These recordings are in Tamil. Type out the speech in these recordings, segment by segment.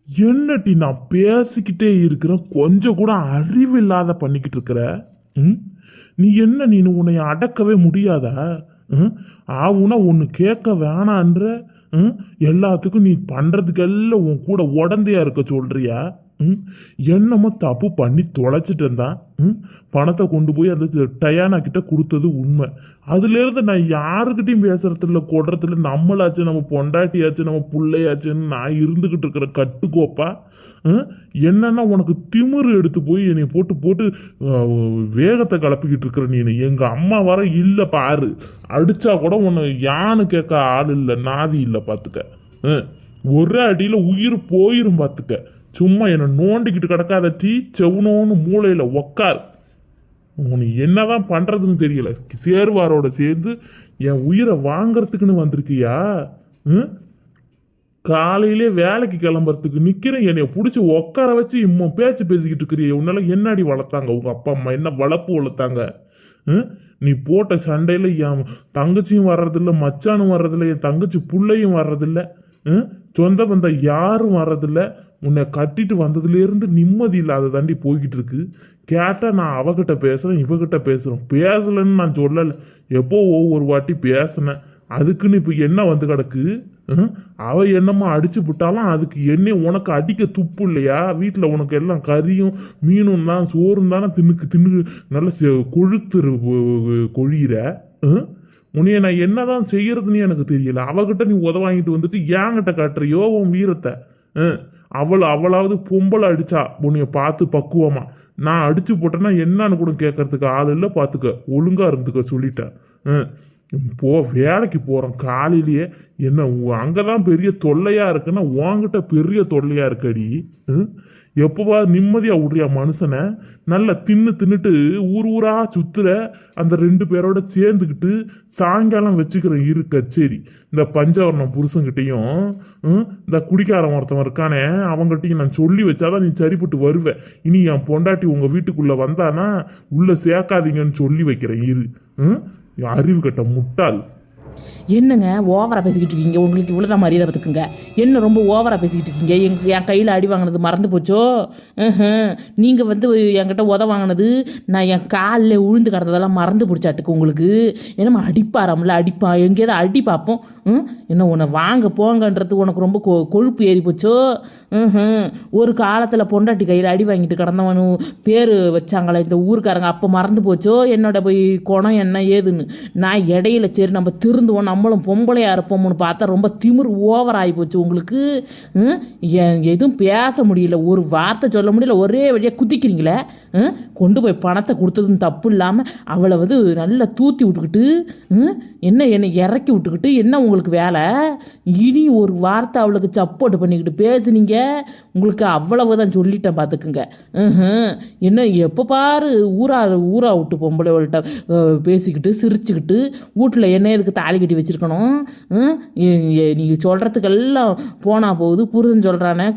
என்னட்டி நான் பேசிக்கிட்டே இருக்கிறேன், கொஞ்சம் கூட அறிவு இல்லாத பண்ணிக்கிட்டு இருக்கிற? ம் நீ என்ன, நீ உன்னை அடக்கவே முடியாதா? ஆவுனா ஒன்று கேட்க வேணான்ற. எல்லாத்துக்கும் நீ பண்றதுக்கெல்லாம் உன் கூட உடந்தையா இருக்க சொல்றியா? என்னமோ தப்பு பண்ணி தொலைச்சிட்டு இருந்தான். பணத்தை கொண்டு போய் அந்த டயானா கிட்ட கொடுத்தது உண்மை. அதுலேருந்து நான் யாருக்கிட்டையும் பேசுறதில்ல, கொடுறதில்ல. நம்மளாச்சு, நம்ம பொண்டாட்டியாச்சு, நம்ம பிள்ளையாச்சுன்னு நான் இருந்துக்கிட்டு இருக்கிற கட்டுக்கோப்பா. என்னன்னா உனக்கு திமிரு எடுத்து போய் என்னை போட்டு போட்டு வேகத்தை கலப்பிக்கிட்டு இருக்கிற நீ. எங்க அம்மா வர இல்லை பாரு, அடிச்சா கூட உன்னை யானு கேட்க ஆள் இல்லை, நாதி இல்லை பார்த்துக்க. ஒரே அடியில் உயிர் போயிரும் பார்த்துக்க. சும்மா என்னை நோண்டிக்கிட்டு கிடக்காத டீ செவனோன்னு மூளையில் உக்கார். உனக்கு என்னதான் பண்றதுன்னு தெரியல. சேர்வாரோட சேர்ந்து என் உயிரை வாங்கறதுக்குன்னு வந்திருக்கியா? காலையிலே வேலைக்கு கிளம்புறதுக்கு நிக்கிறேன், என்னைய பிடிச்சி உட்கார வச்சு இம்ம பேச்சு பேசிக்கிட்டு இருக்கிறிய. உன்னால என்னடி வளர்த்தாங்க உங்க அப்பா அம்மா? என்ன வளர்ப்பு வளர்த்தாங்க? நீ போட்ட சண்டையில என் தங்கச்சியும் வர்றதில்ல, மச்சானும் வர்றதில்ல, என் தங்கச்சி பிள்ளையும் வர்றதில்ல, சொந்த பந்தம் யாரும் வர்றதில்ல. உன்னை கட்டிட்டு வந்ததுலேருந்து நிம்மதி இல்லாத தாண்டி போய்கிட்டு இருக்கு. கேட்டால் நான் அவகிட்ட பேசுகிறேன், இவகிட்ட பேசுகிறேன். பேசலைன்னு நான் சொல்லலை, எப்போ ஒவ்வொரு வாட்டி பேசினேன். அதுக்குன்னு இப்போ என்ன வந்து கிடக்கு? அவ என்னம்மா அடிச்சு விட்டாலும் அதுக்கு என்ன உனக்கு அடிக்க துப்பு இல்லையா? வீட்டில் உனக்கு எல்லாம் கறியும் மீனும் தான், சோறும் தானே தின்னு நல்ல கொழுத்து கொழியிற. உன்னைய நான் என்னதான் செய்யறதுன்னு எனக்கு தெரியல. அவகிட்ட நீ உதவாங்கிட்டு வந்துட்டு ஏங்கிட்ட காட்டுறியோ உன் வீரத்தை? அவளாவது பொம்பளை அடிச்சா உன்னைய பார்த்து பக்குவமா. நான் அடிச்சு போட்டேன்னா என்னன்னு கூட கேட்கறதுக்கு ஆள் இல்லை பார்த்துக்க. ஒழுங்கா இருந்துக்க சொல்லிட்டேன். போ, வேலைக்கு போகிறோம் காலையிலேயே. என்ன அங்கதான் பெரிய தொல்லையா இருக்குன்னா உன்கிட்ட பெரிய தொல்லையா இருக்கடி. எப்போவா நிம்மதியா விடுறியா மனுஷனை? நல்லா தின்னுட்டு ஊர் ஊரா சுத்துற. அந்த 2 பேரோட சேர்ந்துக்கிட்டு சாயங்காலம் வச்சுக்கிறேன் இரு கச்சேரி. இந்த பஞ்சவர்ணம் புருஷன்கிட்டையும் இந்த குடிக்காரன் ஒருத்தவன் இருக்கானே அவங்ககிட்டையும் நான் சொல்லி வச்சாதான் நீ சரிப்பட்டு வருவ. இனி என் பொண்டாட்டி உங்க வீட்டுக்குள்ள வந்தானா உள்ள சேர்க்காதீங்கன்னு சொல்லி வைக்கிறேன் இரு. அறிவு கட்ட முட்டாள். என்னங்க ஓவராக பேசிக்கிட்டு இருக்கீங்க? உங்களுக்கு இவ்வளோதான் மரியாதை பார்த்துக்குங்க. என்ன ரொம்ப ஓவராக பேசிக்கிட்டு இருக்கீங்க? என் கையில் அடி வாங்கினது மறந்து போச்சோ? நீங்கள் வந்து என்கிட்ட உத வாங்கினது நான் என் காலில் உழுந்து கிடந்ததெல்லாம் மறந்து பிடிச்சாட்டுக்கு உங்களுக்கு. என்னம்மா அடிப்பாராம்ல, அடிப்பா எங்கேயாவது அடி பார்ப்போம். என்ன உன்னை வாங்க போங்கன்றது உனக்கு ரொம்ப கொழுப்பு ஏறி போச்சோ? ஒரு காலத்தில் பொண்டாட்டி கையில் அடி வாங்கிட்டு கிடந்தவனு பேர் வச்சாங்களே இந்த ஊருக்காரங்க, அப்போ மறந்து போச்சோ என்னோட போய் குணம் என்ன ஏதுன்னு? நான் இடையில சரி நம்ம திருந்துவோம், நம்மளும் பொம்பளையாக இருப்போம்னு பார்த்தா ரொம்ப திமிர் ஓவர் ஆகி போச்சு உங்களுக்கு. எதுவும் பேச முடியல, ஒரு வார்த்தை சொல்ல முடியல, ஒரே வழியாக குதிக்கிறீங்களே. கொண்டு போய் பணத்தை கொடுத்ததுன்னு தப்பு இல்லாமல் அவளை வந்து நல்லா தூத்தி விட்டுக்கிட்டு என்னை இறக்கி விட்டுக்கிட்டு என்ன உங்களுக்கு வேலை? இனி ஒரு வார்த்தை அவளுக்கு சப்போர்ட் பண்ணிக்கிட்டு பேசுனீங்க உங்களுக்கு அவ்வளவுதான் சொல்லிட்டேன் பார்த்துக்குங்க. என்ன எப்போ பாரு ஊரா விட்டு பொம்பளைவள்கிட்ட பேசிக்கிட்டு சிரிச்சுக்கிட்டு வீட்டில் என்ன எதுக்கு தாலி கட்டி வச்சுருக்கணும்? நீங்கள் சொல்கிறதுக்கெல்லாம் போனால் போகுது. புருஷன் சொல்கிறானே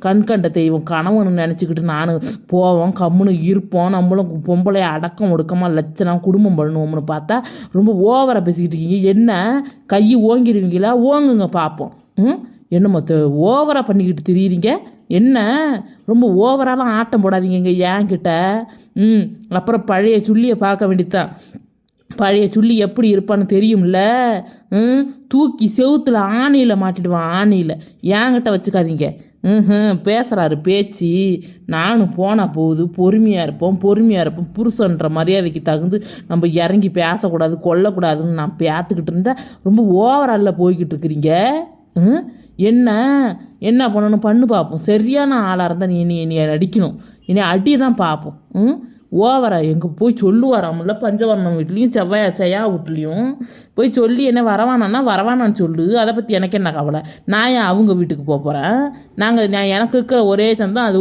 கண்கண்ட தெய்வம் கணவன் நினச்சிக்கிட்டு நான் போவோம் கம்முன்னு இருப்போம், நம்மளும் பொம்பளைய அடக்கம் ஒடுக்கமாக லட்சணம் குடும்பம் பண்ணுவோம்னு பார்த்தா ரொம்ப ஓவராக பேசிக்கிட்டு இருக்கீங்க. என்ன கை ஓங்கிடுவீங்களா? ஓங்குங்க பார்ப்போம். என்ன ஓவராக பண்ணிக்கிட்டு திரியிறீங்க? என்ன ரொம்ப ஓவராலாம் ஆட்டம் போடாதீங்க ஏன்கிட்ட. அப்புறம் பழைய சுள்ளியை பார்க்க வேண்டியதுதான். பழைய சுள்ளி எப்படி இருப்பான்னு தெரியும்ல. தூக்கி செவுத்துல ஆணியில் மாட்டிடுவான். ஆணியில் என்கிட்ட வச்சுக்காதீங்க. பேசுகிறாரு பேச்சு. நானும் போனால் போகுது, பொறுமையாக இருப்போம். புருஷன்ற மரியாதைக்கு தகுந்து நம்ம இறங்கி பேசக்கூடாது கொல்லக்கூடாதுன்னு நான் பேத்துக்கிட்டு இருந்தால் ரொம்ப ஓவராலில் போய்கிட்டு இருக்கிறீங்க. என்ன பண்ணணும் பண்ணு பார்ப்போம். சரியான ஆளாக இருந்தால் நீ அடிக்கணும், இனி அடி தான் பார்ப்போம். ஓவரா எங்கே போய் சொல்லுவாராமல்ல பஞ்சவர்ணம் வீட்லேயும் செவ்வாயா வீட்லேயும் போய் சொல்லி என்ன வரவானான்னு சொல்லு. அதை பற்றி எனக்கு என்ன கவலை? நான் ஏன் அவங்க வீட்டுக்கு போகிறேன்? நான் எனக்கு இருக்கிற ஒரே சந்தம் அது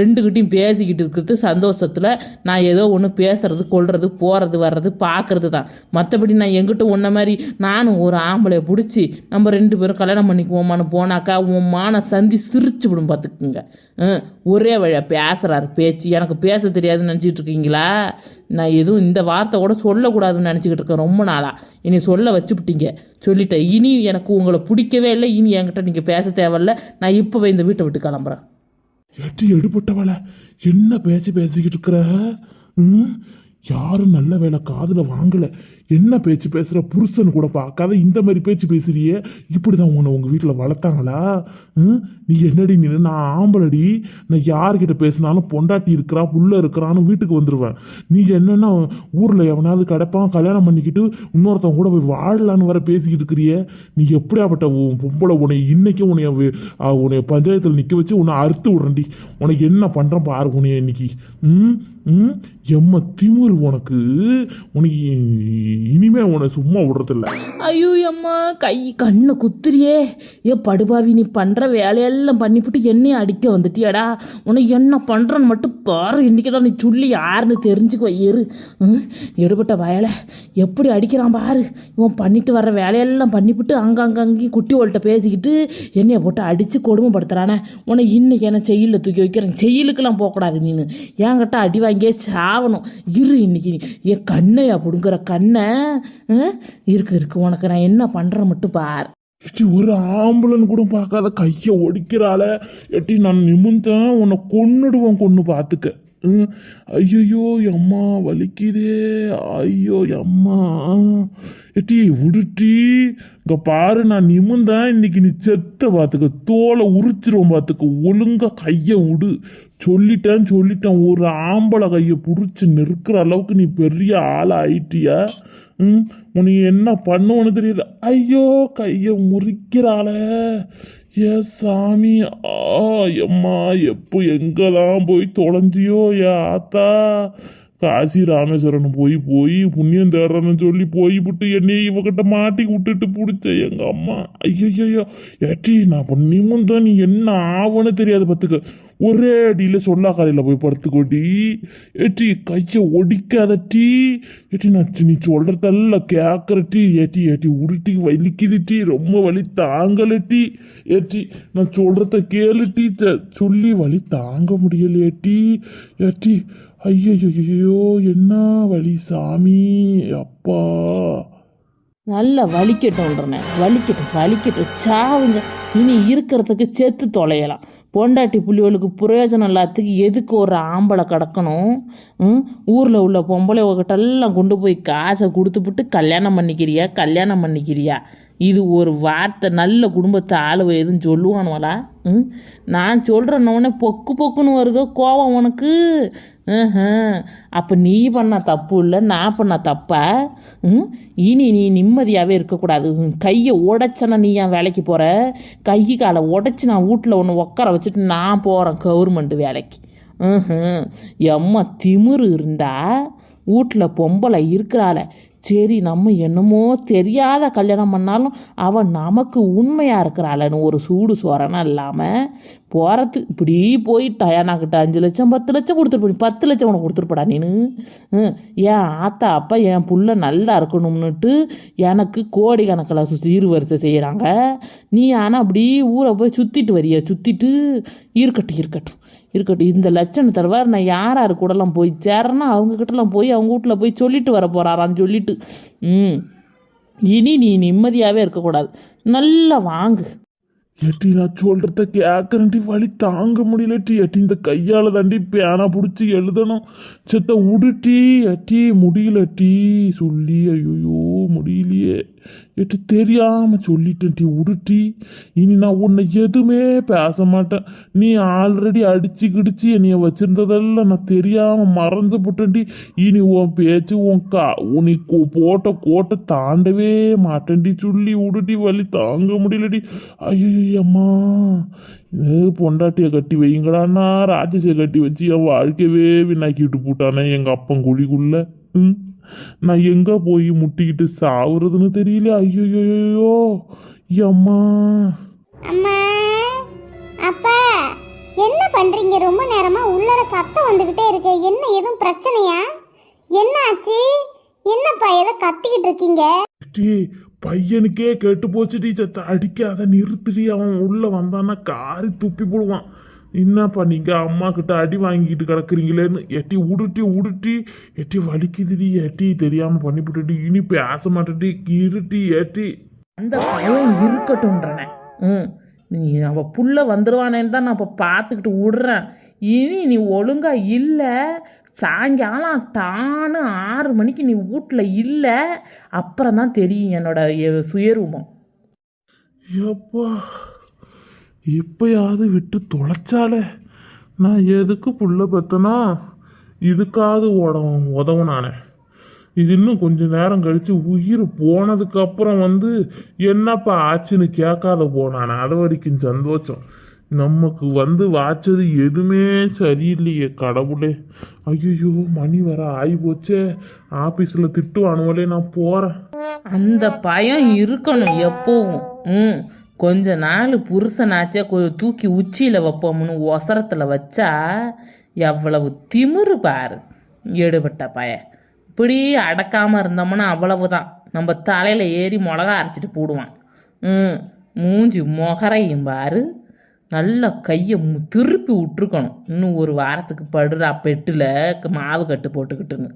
ரெண்டுக்கிட்டையும் பேசிக்கிட்டு இருக்கிறது சந்தோஷத்தில். நான் ஏதோ ஒன்று பேசுறது கொள்வது போகிறது வர்றது பார்க்கறது தான். மற்றபடி நான் எங்கிட்ட ஒன்றை மாதிரி நானும் ஒரு ஆம்பளையை பிடிச்சி நம்ம 2 பேரும் கல்யாணம் பண்ணிக்குவோமான்னு போனாக்கா உன் மான சந்தி சிரிச்சு விடும் பார்த்துக்குங்க. ஒரே வழியாக பேசுகிறாரு பேச்சு. எனக்கு பேச தெரியாதுன்னு நினச்சி நினச்சிட்டு இருக்கீங்களா? நான் எதுவும் இந்த வார்த்தை கூட சொல்லக்கூடாதுன்னு நினச்சிக்கிட்டு இருக்கேன் ரொம்ப நாளாக. இனி சொல்ல வச்சுவிட்டீங்க, சொல்லிட்டேன். இனி எனக்கு உங்களை பிடிக்கவே இல்லை. இனி என்கிட்ட நீங்கள் பேச தேவையில்ல. நான் இப்போவே இந்த வீட்டை விட்டு கிளம்புறேன். ஏட்டி எடுபட்டவள, என்ன பேசிக்கிட்டு இருக்கிற? யாரும் நல்ல வேலை காதுல வாங்கல. என்ன பேச்சு பேசுற? புருஷன் கூட பார்க்காத இந்த மாதிரி பேச்சு பேசுறியே. இப்படிதான் உன்னை உங்க வீட்டில் வளர்த்தாங்களா? நீ என்னடி நீ? நான் ஆம்பளடி. நான் யார்கிட்ட பேசினாலும் பொண்டாட்டி இருக்கிறா புள்ள இருக்கிறான்னு வீட்டுக்கு வந்துடுவேன். நீ என்னன்னா ஊர்ல எவனாவது கிடப்பான் கல்யாணம் பண்ணிக்கிட்டு இன்னொருத்தவங்க கூட போய் வாழலான்னு வர பேசிக்கிட்டு இருக்கிறியே. நீ எப்படியாப்பட்ட பொம்பளை? உன்னை இன்னைக்கு உன்னைய பஞ்சாயத்தில் நிற்க வச்சு உன்னை அறுத்து விடுறேன்டி. உனக்கு என்ன பண்றேன் பாரு உன்னைய இன்னைக்கு. எம்ம திமுரு உனக்கு. உனக்கு இனிமே உன்னை சும்மா விடுறதில்ல. ஐயோ அம்மா, கை கண்ணை குத்துறியே. படுபாவி, நீ பண்ற வேலையெல்லாம் பண்ணிவிட்டு என்னையும் அடிக்க வந்துட்டியாடா. உனக்கு என்ன பண்றன்னு மட்டும் பாரு. இன்னைக்கு தான் நீ சொல்லி யாருன்னு தெரிஞ்சுக்கோ. எடுபட்ட வயலை எப்படி அடிக்கிறான் பாரு. இவன் பண்ணிட்டு வர்ற வேலையெல்லாம் பண்ணிவிட்டு அங்கங்கேயும் குட்டி ஓல்ட்ட பேசிக்கிட்டு என்னைய போட்டு அடித்து கொடுமைப்படுத்துறானே. உன்னை இன்னைக்கு என்ன செயலில் தூக்கி வைக்கிறேன். செயலுக்கெல்லாம் போகக்கூடாது. நீனு என்கிட்ட அடி வாங்கியே சாவணும். இன்னைக்கு என் கண்ணையா பிடுங்குற கண்ணை. இருக்கு உனக்கு நான் என்ன பண்றேன் மட்டும் பார். ஒரு ஆம்புலன் கூட பார்க்காத கையை ஒடிக்கிறாள. எட்டி நான் நிமிந்தேன் உன்னை கொன்னுடுவோம். கொன்னு பார்த்துக்க. ஐயோ அம்மா வலிக்குதே. ஐயோ அம்மா. எட்டி விடுட்டி. இங்க பாரு, நான் நிமிந்தேன். இன்னைக்கு நீ செத்த பார்த்துக்க. தோலை உரிச்சிருவோம் பார்த்துக்க. ஒழுங்கா கையை விடு. சொல்லிட்டேன். ஒரு ஆம்பளை கையை பிடிச்சி நிற்கிற அளவுக்கு நீ பெரிய ஆளா ஆயிட்டியா? உனக்கு என்ன பண்ணுவோன்னு தெரியல. ஐயோ கையை முறிக்கிறாள. ஏ சாமி. எம்மா எப்போ எங்கெல்லாம் போய் தொலைஞ்சியோ ஏ ஆத்தா. காசி ராமேஸ்வரன் போய் புண்ணியம் தேடுறன்னு சொல்லி போய்விட்டு என்னையை இவகிட்ட மாட்டி விட்டுட்டு பிடிச்ச எங்க அம்மா. ஐயோ ஏட்டி, நான் பண்ணியும் தான். நீ என்ன ஆவன்னு தெரியாது பார்த்துக்க. ஒரே அடியில சொல்லா கரையில் போய் படுத்துக்கோட்டி. ஏட்டி கையை ஒடிக்காதட்டி. ஏட்டி நான் நீ சொல்றதெல்லாம் கேட்கறட்டி. ஏட்டி உருட்டி வலிக்குதுட்டி. ரொம்ப வலி தாங்கலட்டி. ஏட்டி நான் சொல்றத கேளுட்டி. சொல்லி வலி தாங்க முடியலையேட்டி. ஏட்டி ஐயோ என்ன வலி சாமி. அப்பா நல்லா வலிக்கட்டும். வலிக்கட்டும் சாவுங்க. இனி இருக்கிறதுக்கு செத்து தொலையலாம். பொண்டாட்டி புள்ளிகளுக்கு பிரயோஜனம் இல்லாததுக்கு எதுக்கு ஒரு ஆம்பளை கிடக்கணும்? ஊரில் உள்ள பொம்பளைகிட்டெல்லாம் கொண்டு போய் காசை கொடுத்துப்புட்டு கல்யாணம் பண்ணிக்கிறியா? இது ஒரு வார்த்தை? நல்ல குடும்பத்தை ஆளுவ எதுன்னு சொல்லுவானுவலா? நான் சொல்கிறேன்னொடனே பொக்குன்னு வருதோ கோபம் உனக்கு? அப்போ நீ பண்ண தப்பு இல்லை, நான் பண்ண தப்பா? இனி நீ நிம்மதியாகவே இருக்கக்கூடாது. கையை உடைச்சனா நீ ஏன் வேலைக்கு போகிற? கை காலை உடைச்சி நான் வீட்டில் ஒன்று உட்கார வச்சுட்டு நான் போகிறேன் கவர்மெண்ட் வேலைக்கு. எம்மா திமிரு இருந்தா வீட்டில் பொம்பளை இருக்கிறாள. சரி, நம்ம என்னமோ தெரியாத கல்யாணம் பண்ணாலும் அவன் நமக்கு உண்மையாக இருக்கிறாளன்னு ஒரு சூடு சோறனா இல்லாமல் போகிறது. இப்படி போய் டயானாக்கிட்ட 5 லட்சம் 10 லட்சம் கொடுத்துருப்ப. 10 லட்சம் உனக்கு கொடுத்துருப்படா நீனு. ஏன் ஆத்தா அப்பா என் புள்ள நல்லா இருக்கணும்னுட்டு எனக்கு கோடி கணக்கில் சீர்வரிசை செய்கிறாங்க. நீ ஆனால் அப்படி ஊரை போய் சுற்றிட்டு இருக்கட்டும். இந்த லட்சணம் தருவார். நான் யார் கூடலாம் போய் சேரனா அவங்கக்கிட்டலாம் போய் அவங்க வீட்டில் போய் சொல்லிட்டு வர போகிறாரான்னு சொல்லிட்டு. இனி நீ நிம்மதியாகவே இருக்கக்கூடாது. நல்லா வாங்கு. ஏட்டி நான் சொல்றத கேட்கறேன்டி. வலி தாங்க முடியலட்டி. ஏட்டி இந்த கையால தாண்டி பேனா பிடிச்சி எழுதணும். செத்த உடுட்டி. ஏட்டி முடியலட்டி சொல்லி. ஐயோ முடியலையே. ஏட்டி தெரியாம சொல்லிட்டேன்டி. உடுட்டி. இனி நான் உன்னை எதுவுமே பேச மாட்டேன். நீ ஆல்ரெடி அடிச்சு கிடிச்சு என்னைய வச்சிருந்ததெல்லாம் நான் தெரியாம மறந்து போட்டேன்டி. இனி உன் பேச்சு உன்னை போட்ட கோட்டை தாண்டவே மாட்டேன்டி. சொல்லி உடுட்டி. வலி தாங்க முடியலடி. ஐயோ அம்மா. பொண்டாட்டியை கட்டி வைங்கடான்னா ராட்சசியை கட்டி வச்சு என் வாழ்க்கையவே வினாக்கிட்டு போட்டானே எங்கள் அப்பன் குழிக்குள்ள. நான் எங்கே போய் முட்டிக்கிட்டு சாவுறதுன்னு தெரியல. ஐயோ அம்மா. அம்மா அப்பா என்ன பண்றீங்க? ரொம்ப நேரமா உள்ளர சத்தம் வந்துகிட்டே இருக்கு. என்ன எதுவும் பிரச்சனையா? என்ன ஆச்சு? என்னப்பா ஏதோ கத்திக்கிட்டு இருக்கீங்க? பையனுக்கே கெட்டு போச்சுடி. சத்த அடிக்காத நிறுத்துடி. அவன் உள்ள வந்தான்னா காரி துப்பி போடுவான். என்னப்பா நீங்க அம்மா கிட்ட அடி வாங்கிட்டு கிடக்குறீங்களேன்னு எட்டி உடுட்டி உடுட்டி எட்டி வலிக்குதுடி எட்டி தெரியாம பண்ணிவிட்டுடி இனி பேச மாட்டேடி இருட்டி ஏட்டி. அந்த பயம் இருக்கட்டும்ன்றனே. நீ அவள் புள்ள வந்துடுவானேன்னு தான் நான் இப்போ பார்த்துக்கிட்டு விடுறேன். இனி நீ ஒழுங்கா இல்லை, சாயங்காலம் டான்னு 6 மணிக்கு நீ வீட்டில் இல்லை, அப்புறம் தான் தெரியும் என்னோட சுயரூபம். எப்பா இப்பயாவது விட்டு தொலைச்சாலே. நான் எதுக்கு புள்ள பெத்தனா, இதுக்காவது உதவுனானே. இது இன்னும் கொஞ்ச நேரம் கழித்து உயிர் போனதுக்கு அப்புறம் என்னப்பா ஆச்சுன்னு கேட்காத போனானே, அது வரைக்கும் சந்தோஷம். நமக்கு வாச்சது எதுவுமே சரியில்லையே கடவுளே. ஐயோ மணி வர ஆகி போச்சே, ஆஃபீஸில் திட்டுவானுவலே, நான் போகிறேன். அந்த பயம் இருக்கணும் எப்போவும். கொஞ்ச நாள் புருஷனாச்சே தூக்கி உச்சியில் வைப்போம்னு ஒசரத்தில் வச்சா எவ்வளவு திமிரு பாரு எடுபட்ட பையன். இப்படி அடக்காமல் இருந்தோம்னா அவ்வளவுதான், நம்ம தலையில் ஏறி மிளகா அரைச்சிட்டு போடுவான். மூஞ்சி முகரையும் பாரு, நல்லா கையை திருப்பி விட்டுருக்கணும். இன்னும் ஒரு வாரத்துக்கு படுறா பெட்டில் மாவு கட்டு போட்டுக்கிட்டுன்னு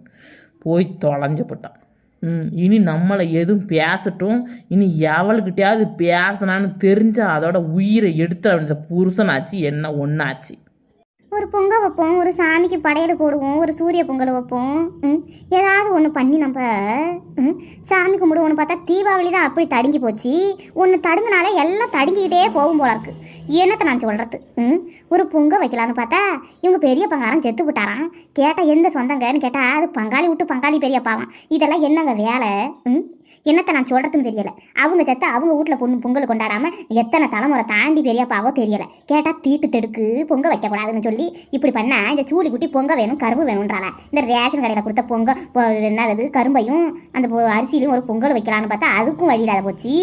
போய் தொலைஞ்சப்பட்டான். இனி நம்மளை எதுவும் பேசட்டும், இனி எவளுக்கிட்டையாவது பேசினான்னு தெரிஞ்சால் அதோட உயிரை எடுத்து அந்த புருஷனாச்சு என்ன ஒன்றாச்சு. ஒரு பொங்கல் வைப்போம், ஒரு சாமிக்கு படையல் போடுவோம், ஒரு சூரிய பொங்கல் வைப்போம். ஏதாவது ஒன்று பண்ணி நம்ம சாமி கும்பிடுவோன்னு பார்த்தா தீபாவளி தான் அப்படி தடுங்கி போச்சு. ஒன்று தடுங்கினாலே எல்லாம் தடுங்கிக்கிட்டே போகும் போல இருக்கு. என்னத்தை நான் சொல்கிறது? ஒரு பொங்கல் வைக்கலான்னு பார்த்தா இவங்க பெரிய பங்காரம் செத்து விட்டாராம். கேட்டால் எந்த சொந்தங்கன்னு கேட்டால் அது பங்காளி விட்டு பங்காளி பெரியப்பாவான். இதெல்லாம் என்னங்க வேலை? என்னத்தை நான் சொல்கிறதுன்னு தெரியலை. அவங்க செத்த அவங்க வீட்டில் பொங்கல் கொண்டாடாமல் எத்தனை தலைமுறை தாண்டி பெரியப்பாவோ தெரியலை. கேட்டால் தீட்டு தெடுக்கு பொங்கல் வைக்கக்கூடாதுன்னு சொல்லி இப்படி பண்ணால் இந்த சூடி குட்டி பொங்கல் வேணும் கரும்பு வேணுன்றால. இந்த ரேஷன் கடையில் கொடுத்த பொங்கல் என்னது கரும்பையும் அந்த அரிசியிலையும் ஒரு பொங்கல் வைக்கலான்னு பார்த்தா அதுக்கும் வழி இல்லாத போச்சு.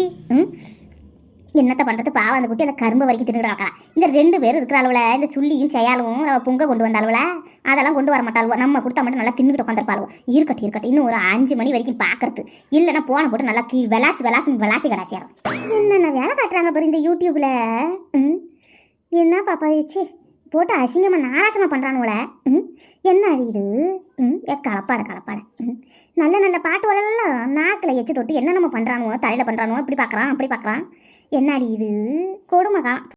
என்னத்தை பண்ணுறது? பாவம் அந்த குட்டி அந்த கரும்பு வரைக்கும் தின்னுட்டு இருக்கலாம். இந்த 2 பேரும் இருக்கிற அளவில் இந்த சுள்ளியும் செயலும் பொங்கல் கொண்டு வந்த அளவில் அதெல்லாம் கொண்டு வர மாட்டாளுவோ. நம்ம கொடுத்தா மட்டும் நல்லா தின்னுக்கிட்டு உட்காந்துருப்பாளுவோ. இருக்கட்டும் இன்னும் ஒரு 5 மணி வரைக்கும் பார்க்கறது. இல்லைன்னா போன போட்டு நல்லா விளாசி கடாசியாரும். என்னென்ன வேலை காட்டுறாங்க பாரு இந்த யூடியூப்ல. என்ன பாப்பா வச்சு போட்டு அசிங்கமாக நாராசமாக பண்ணுறானுவல. என்ன இது? கலப்பாடு நல்ல நல்ல பாட்டுவெல்லாம் நாக்கில் எச்சு தொட்டு என்ன நம்ம பண்ணுறானுவோ, தலையில் பண்ணுறானுவோ, இப்படி பார்க்குறான் அப்படி பார்க்குறான். என்னடி இது கொடுமை காலம்.